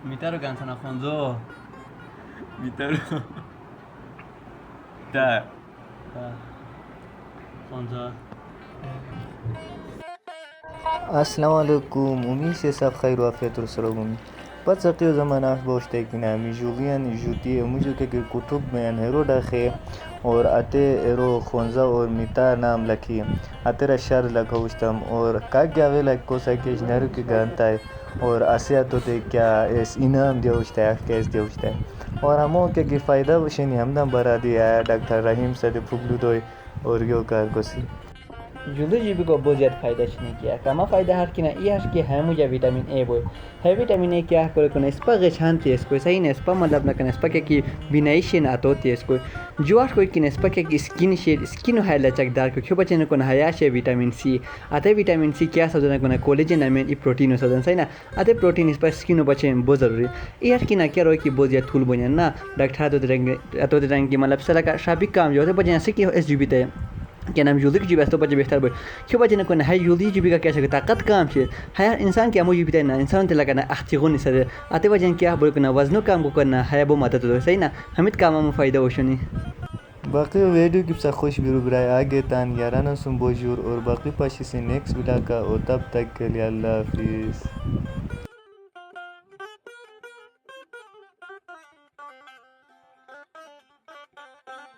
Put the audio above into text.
Mitaro kan sana khonzo. Mitaro. Da. Khonzo. Assalamualaikum, उम्मीद से सब खैर वाफियत और सलामत بتسقي زمان بوشتكنا ميجوغيان جوتي موجوكا كتب من هيرو داخي और आते एरो खोंजा और मिता नाम लकी आते रशार लखोस्टम और काग गावे लक को सके नरु की गानता है और आसिया तो ते क्या इस इनाम दिया उठता है कैस दिया उठता है और हमों के फ़ायदा वशनी हमदम बरा दिया डॉक्टर रहीम सद फुगलू दोय और यो कार कोसी जुलू जीबी को बहुत ज़्यादा फ़ायदा नहीं किया कमा फ़ायदा हर कि ना ये हर कि है मुझे विटामिन ए बोल है विटामिन ए क्या करे को इस्पा गशान थी इसको सही ना इस्पा मतलब ना करना इस्पा क्या कि बिनाई से ना तो थी इसको जो आज कोई कि इस्पा क्या कि स्किन है लचकदार को क्यों बच्चे को ना हया से विटामिन सी आते विटामिन सी क्या सजना को ना कोलेजन आमेन ई प्रोटीन हो सदन सही ना आते प्रोटीन इस पर स्किन बच्चे बहुत ज़रूरी ये हर कि ना क्या रोई कि बहुत ज़्यादा थूल बने ना डॉक्टर तो देंगे कि मतलब सारा का शाबिक काम जो होते बच्चे ऐसे कि एस जी बी थे क्या नाम यूली की जीव तो बच्चे बेहतर बोल क्यों बच्चे को ना है यूली जीवी का कैसे ताकत काम से है इंसान क्या मुझे भी ना इंसान तो लगाना अख्तिगो नहीं सर आते वजह क्या बोल करना वजनों काम को करना है वो मदद तो सही ना हमें काम में फ़ायदा हो नहीं बाकी वीडियो की सब खुश भी रुबराए आगे तान याराना सुन बोजूर और बाकी पाशी से नेक्स्ट वीडियो का और तब तक के लिए अल्लाह हाफिज़।